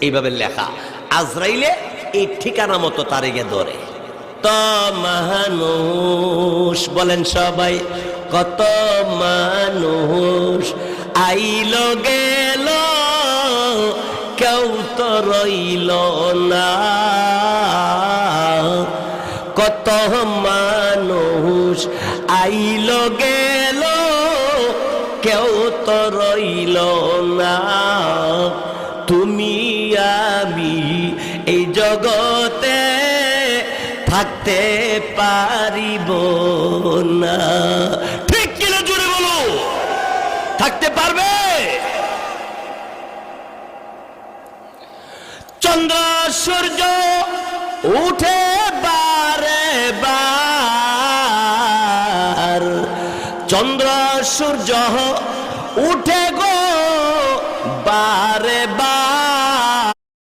এইভাবে লেখা। আজরাইলে এই ঠিকানা মতো তারে গিয়ে ধরে। তো মানুষ বলেন সবাই, কত মানুষ আইল গেল, কেউ তো রইল না। কত মানুষ আইল গেল, কেউ তো রইল না। তুমি আমি এই জগতে থাকতে পারিব না। ঠিক কিনা জোরে বলো, থাকতে পারবে? চন্দ্র সূর্য উঠে বারে বার, চন্দ্র সূর্য উঠে গো